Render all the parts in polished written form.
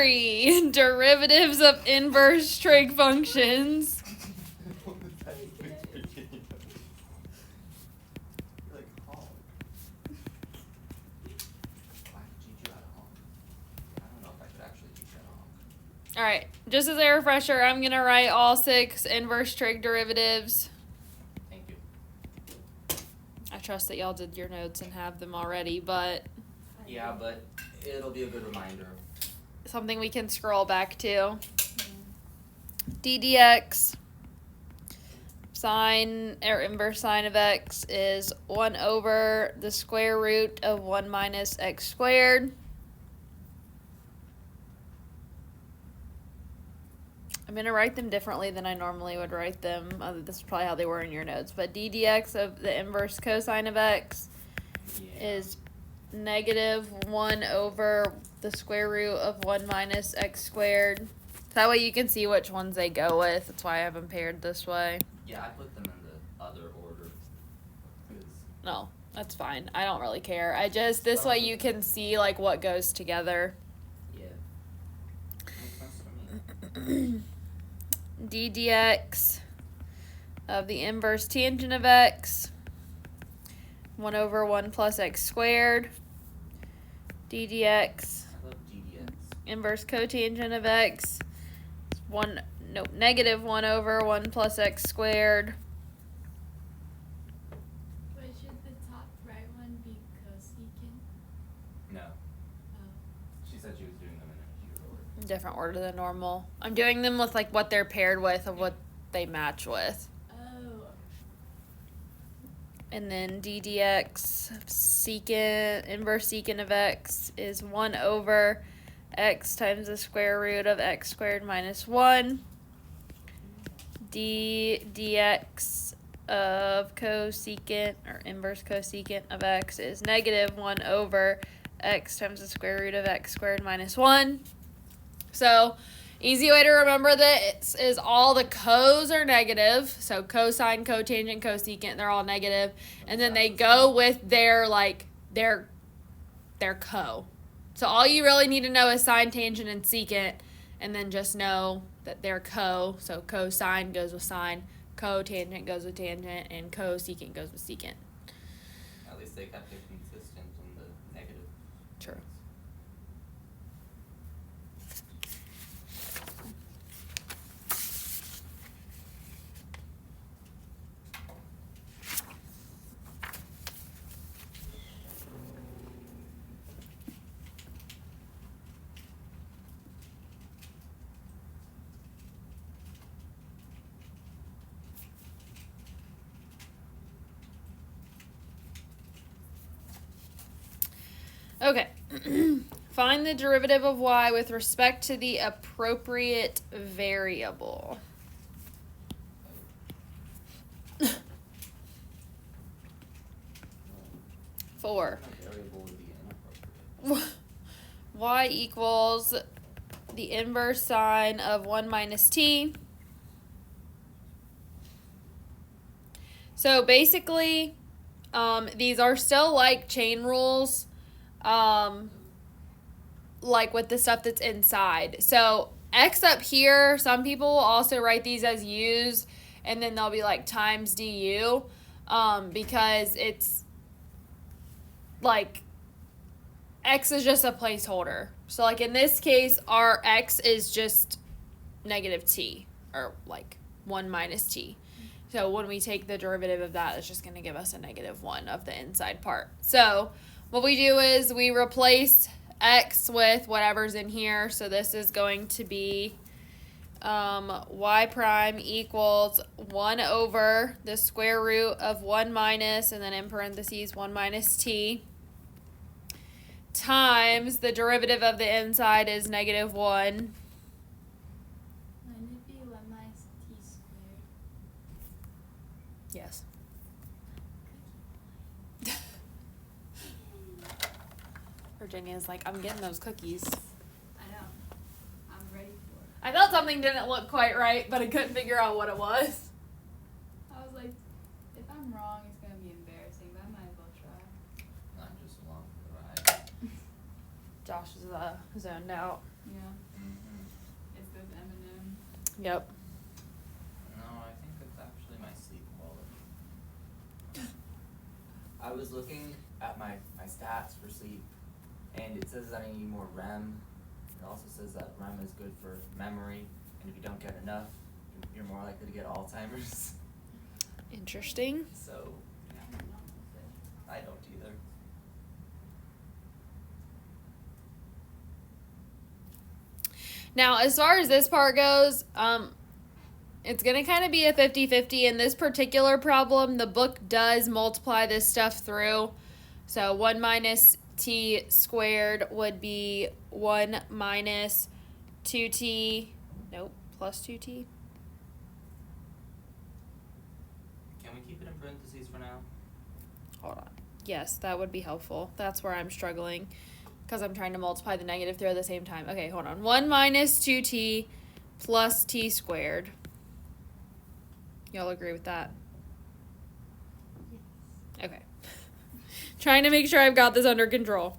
3. Derivatives of inverse trig functions. Alright, just as a refresher, I'm going to write all 6 inverse trig derivatives. Thank you. I trust that y'all did your notes and have them already, but... Yeah, but it'll be a good reminder. Something we can scroll back to. d dx sine or inverse sine of x is 1 over the square root of 1 minus x squared. I'm going to write them differently than I normally would write them. This is probably how they were in your notes. But d dx of the inverse cosine of x is negative 1 over the square root of 1 minus x squared. That way you can see which ones they go with. That's why I have them paired this way. Yeah, I put them in the other order. No, that's fine. I don't really care. This way you can see like what goes together. Yeah. Makes sense to me. d dx of the inverse tangent of x, 1 over 1 plus x squared. d dx I love GDX. inverse cotangent of x, negative 1 over 1 plus x squared. But should the top right one be cosecant? No. Oh. She said she was doing them in a order. Different order than normal. I'm doing them with like what they're paired with of what they match with. Oh. And then d dx inverse secant of x is 1 over x times the square root of x squared minus 1. d dx of cosecant or inverse cosecant of x is negative 1 over x times the square root of x squared minus 1. So, easy way to remember this is all the cos are negative. So, cosine, cotangent, cosecant, they're all negative. And then they go with their co. So, all you really need to know is sine, tangent, and secant. And then just know that they're co. So, cosine goes with sine, cotangent goes with tangent, and cosecant goes with secant. At least they kept it consistent in the negative. True. Okay. Find the derivative of y with respect to the appropriate variable. Four. Variable would be inappropriate. Y equals the inverse sine of 1 minus t. So basically, these are still like chain rules, like with the stuff that's inside. So x up here, some people will also write these as u's, and then they'll be like times du, because it's like x is just a placeholder. So like in this case, our x is just negative t, or like 1 minus t. So when we take the derivative of that, it's just going to give us a negative 1 of the inside part. So what we do is we replace x with whatever's in here. So this is going to be y prime equals 1 over the square root of 1 minus, and then in parentheses 1 minus t, times the derivative of the inside is negative 1. Wouldn't it be 1 minus t squared? Yes. Virginia's like, I'm getting those cookies. I know. I'm ready for it. I thought something didn't look quite right, but I couldn't figure out what it was. I was like, if I'm wrong, it's going to be embarrassing, but I might as well try. Not just along for the ride. Josh is zoned out. Yeah. Yep. No, I think it's actually my sleep quality. I was looking at my stats for sleep, and it says that I need more REM. It also says that REM is good for memory, and if you don't get enough, you're more likely to get Alzheimer's. Interesting. So, I don't either. Now, as far as this part goes, it's going to kind of be a 50-50. In this particular problem, the book does multiply this stuff through. So 1 minus t squared would be 1 minus 2t, nope, plus 2t. Can we keep it in parentheses for now? Hold on. Yes, that would be helpful. That's where I'm struggling because I'm trying to multiply the negative through at the same time. Okay, hold on. 1 minus 2t plus t squared. Y'all agree with that? Okay. Trying to make sure I've got this under control.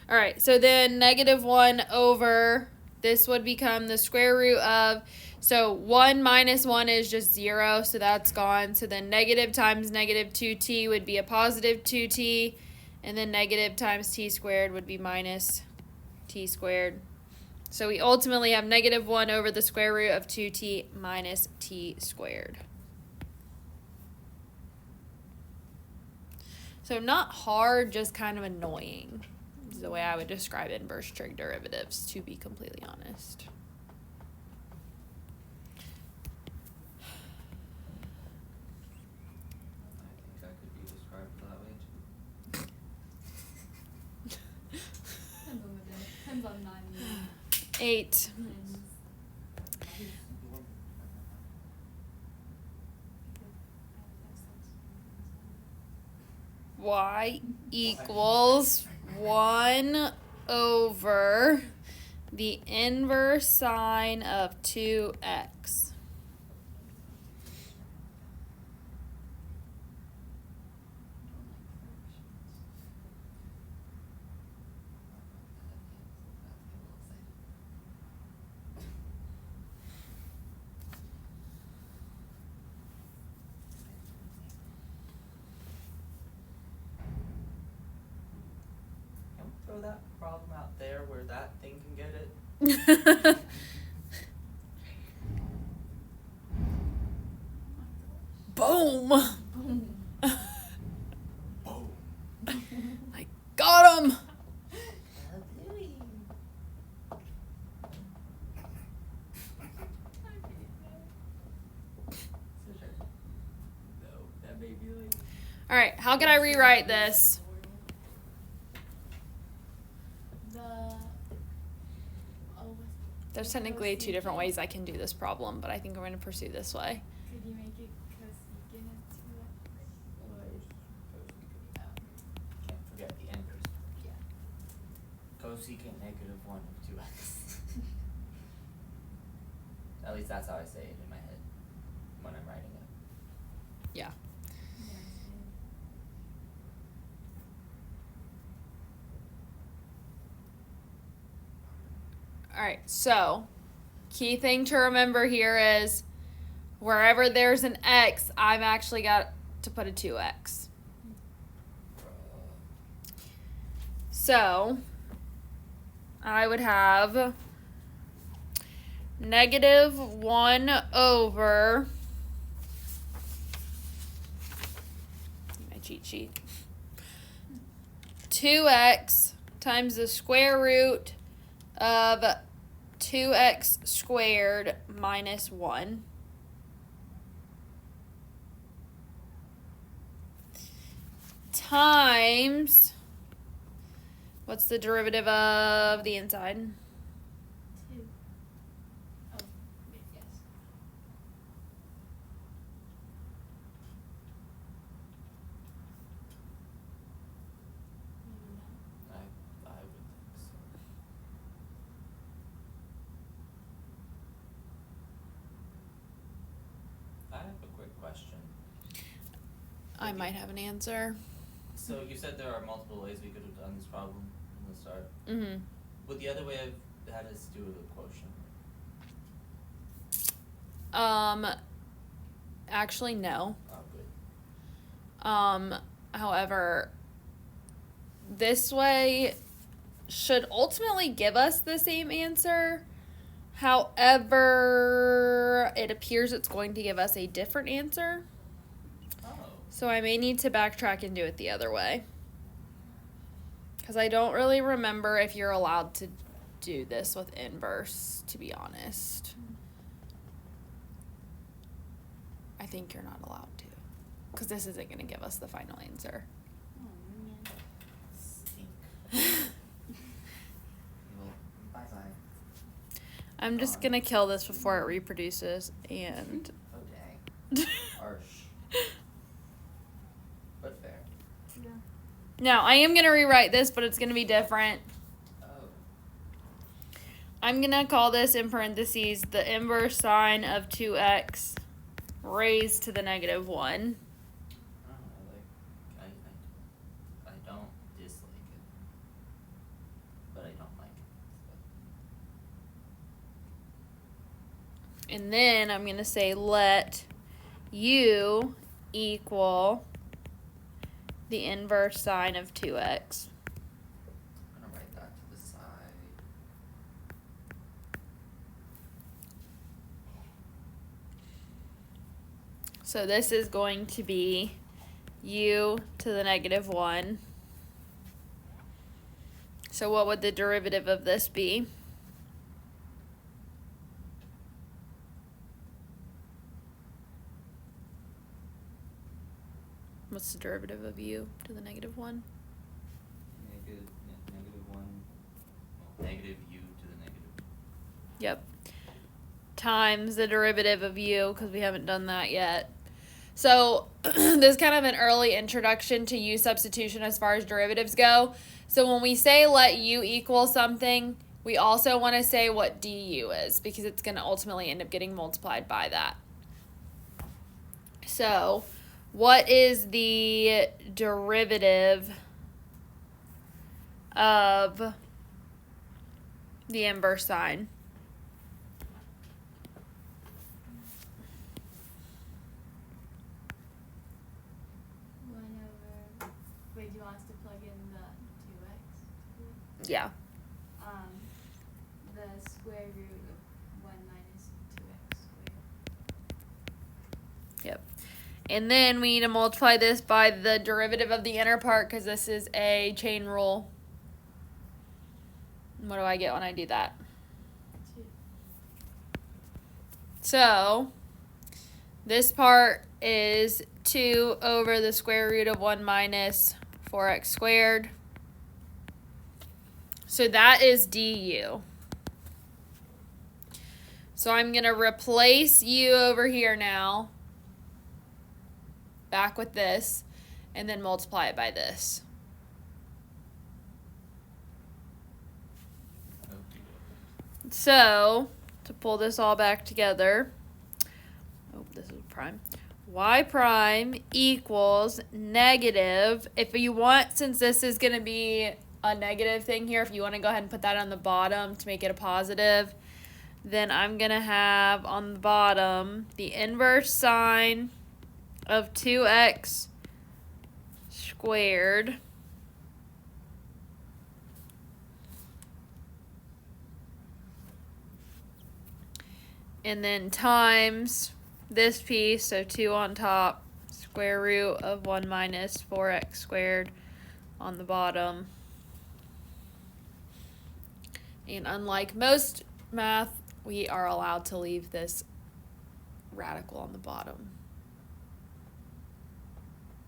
All right, so then negative 1 over, this would become the square root of, so 1 minus 1 is just 0, so that's gone. So then negative times negative 2t would be a positive 2t, and then negative times t squared would be minus t squared. So we ultimately have negative 1 over the square root of 2t minus t squared. So not hard, just kind of annoying is the way I would describe inverse trig derivatives, to be completely honest. I think I could be described that way too. Depends on the day. Depends on 9 8. Y equals 1 over the inverse sine of 2x. Can we throw that problem out there where that thing can get it? Boom! Boom. Boom. I got him! No, that made me like. All right, how can I rewrite this? There's technically 2 different ways I can do this problem, but I think I'm going to pursue this way. Could you make it cosecant of 2x? Can't forget the inverse. Yeah. Cosecant negative 1 of 2x. At least that's how I say it in my head when I'm writing it. Yeah. All right, so key thing to remember here is wherever there's an x, I've actually got to put a 2x. So I would have negative 1 over my cheat sheet 2x times the square root of 2x squared minus 1 times, what's the derivative of the inside? 2. Oh, yes. Maybe not. I would think so. I have a quick question. I might have an answer. So you said there are multiple ways we could have done this problem from the start. Mm-hmm. Would the other way have had us do a quotient? Actually, no. Oh, good. However, this way should ultimately give us the same answer. However, it appears it's going to give us a different answer. Oh. So I may need to backtrack and do it the other way. Because I don't really remember if you're allowed to do this with inverse, to be honest. I think you're not allowed to. Because this isn't going to give us the final answer. Oh, man. Stink. Well, bye-bye. I'm just going to kill this before it reproduces. And Oh, dang. Harsh. But fair. Yeah. now, I am going to rewrite this, but it's going to be different. Oh. I'm going to call this in parentheses the inverse sine of 2x raised to the negative 1. I don't know, I don't dislike it. But I don't like it. And then I'm going to say let u equal the inverse sine of 2x. I'm gonna write that to the side. So this is going to be u to the negative 1. So what would the derivative of this be? What's the derivative of u to the negative 1? Negative 1. Well, negative u to the negative. Yep. Times the derivative of u, because we haven't done that yet. So this is kind of an early introduction to u substitution as far as derivatives go. So when we say let u equal something, we also want to say what du is, because it's going to ultimately end up getting multiplied by that. So what is the derivative of the inverse sine? Wait, do you want us to plug in the 2x? Yeah. The square root of 1 minus 2x squared. Yep. And then we need to multiply this by the derivative of the inner part, because this is a chain rule. And what do I get when I do that? 2. So this part is 2 over the square root of 1 minus 4x squared. So that is du. So I'm going to replace u over here now, back with this, and then multiply it by this. So, to pull this all back together, this is prime, y prime equals negative, if you want, since this is going to be a negative thing here, if you want to go ahead and put that on the bottom to make it a positive, then I'm going to have on the bottom the inverse sine of 2x squared and then times this piece, so 2 on top, square root of 1 minus 4x squared on the bottom. And unlike most math, we are allowed to leave this radical on the bottom.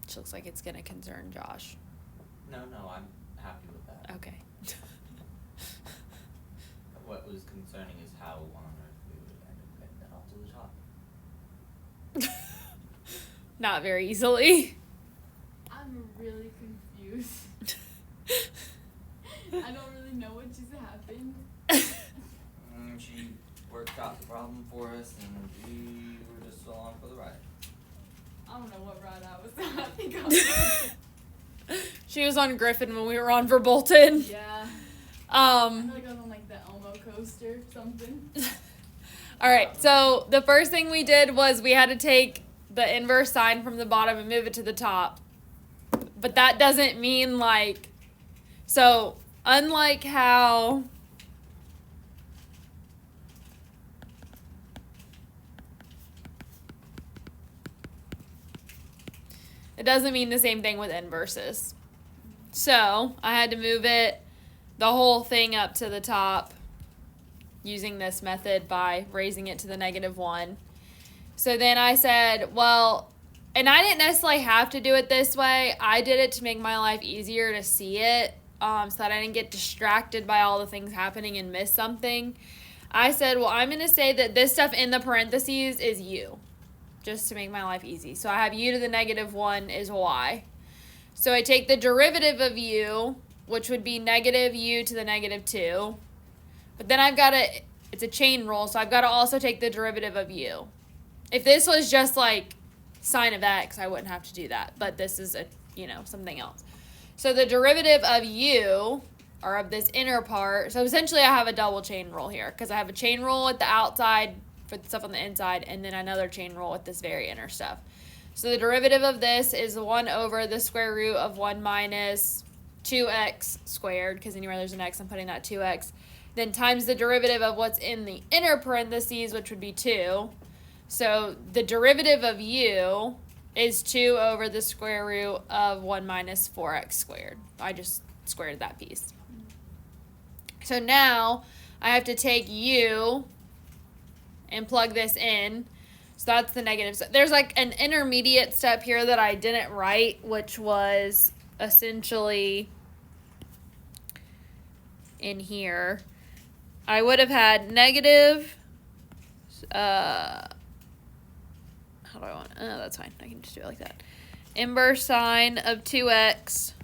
Which looks like it's going to concern Josh. No, I'm happy with that. Okay. What was concerning is how on earth we would end up getting that off to the top. Not very easily. I'm really confused. I don't really know what just happened. She worked out the problem for us, and we were just along for the ride. I don't know what ride I was on. I think I was She was on Griffin when we were on for Bolton. Yeah. I Um, feel like I was on like the Elmo coaster or something. All right, so the first thing we did was we had to take the inverse sign from the bottom and move it to the top. But that doesn't mean like, so unlike how it doesn't mean the same thing with inverses. So I had to move it, the whole thing up to the top using this method by raising it to the -1. So then I said, well, and I didn't necessarily have to do it this way. I did it to make my life easier to see it, so that I didn't get distracted by all the things happening and miss something. I said, well, I'm going to say that this stuff in the parentheses is u, just to make my life easy. So I have u to the -1 is y. So I take the derivative of u, which would be -u to the -2. But then I've got to, it's a chain rule, so I've got to also take the derivative of u. If this was just like sine of x, I wouldn't have to do that. But this is something else. So the derivative of u, or of this inner part, so essentially I have a double chain rule here, because I have a chain rule at the outside for the stuff on the inside, and then another chain rule with this very inner stuff. So the derivative of this is 1 over the square root of 1 minus 2x squared, because anywhere there's an x, I'm putting that 2x. Then times the derivative of what's in the inner parentheses, which would be 2. So the derivative of u is 2 over the square root of 1 minus 4x squared. I just squared that piece. So now I have to take u and plug this in. So that's the negative. So there's like an intermediate step here that I didn't write, which was essentially in here. I would have had negative, how do I want, oh, that's fine. I can just do it like that. Inverse sine of 2x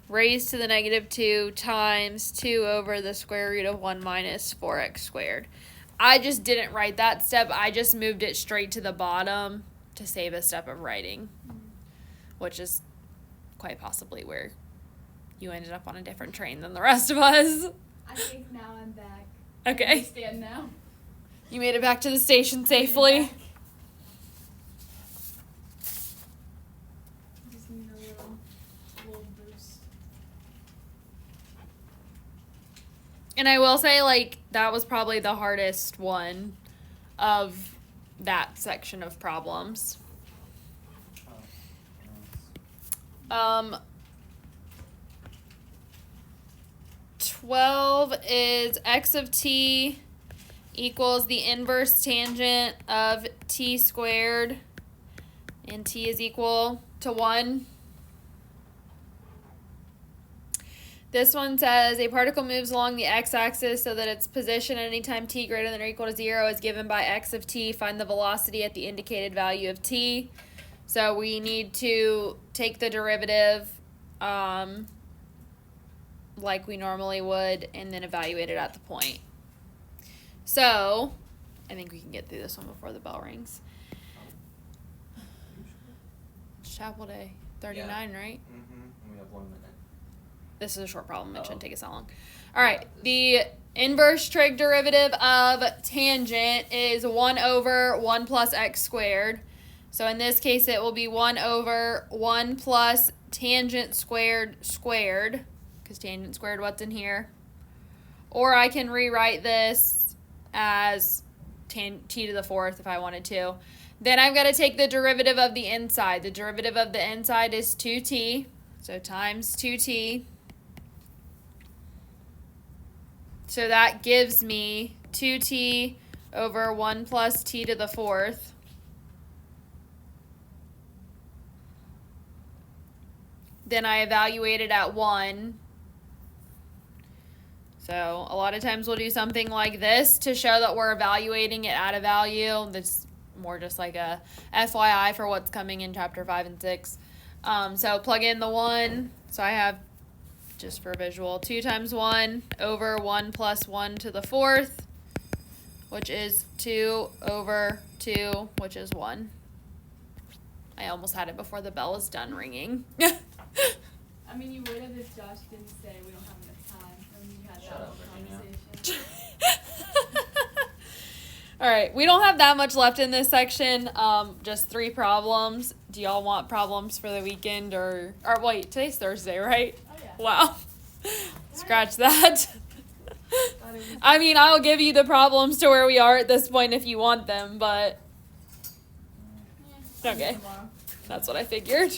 raised to the -2 times 2 over the square root of 1 minus 4x squared. I just didn't write that step. I just moved it straight to the bottom to save a step of writing, which is quite possibly where you ended up on a different train than the rest of us. I think now I'm back. Okay. I understand now. You made it back to the station safely. Just need a little boost. And I will say, like, that was probably the hardest one of that section of problems. 12 is x of t equals the inverse tangent of t squared, and t is equal to 1. This one says a particle moves along the x-axis so that its position at any time t greater than or equal to 0 is given by x of t. Find the velocity at the indicated value of t. So we need to take the derivative like we normally would, and then evaluate it at the point. So I think we can get through this one before the bell rings. It's chapel day 39, right? Mm-hmm. We have 1 minute. This is a short problem. It shouldn't take us that long. All right. The inverse trig derivative of tangent is 1 over 1 plus x squared. So in this case, it will be 1 over 1 plus tangent squared squared, because tangent squared what's in here. Or I can rewrite this as t to the 4th if I wanted to. Then I've got to take the derivative of the inside. The derivative of the inside is 2t, so times 2t. So that gives me 2t over 1 plus t to the 4th. Then I evaluate it at 1. So a lot of times we'll do something like this to show that we're evaluating it at a value. That's more just like a FYI for what's coming in chapter 5 and 6. So plug in the 1. So I have, just for visual, 2 times 1 over 1 plus 1 to the 4th, which is 2 over 2, which is 1. I almost had it before the bell was done ringing. I mean, you would have if Josh didn't say we don't have enough time, and you had Shut that up, whole Virginia. conversation. All right, we don't have that much left in this section. Just 3 problems. Do y'all want problems for the weekend or wait, today's Thursday, right? Oh yeah. Wow. Scratch that. Thought it was- I mean, I'll give you the problems to where we are at this point if you want them, but Yeah, Okay. tomorrow. that's what I figured.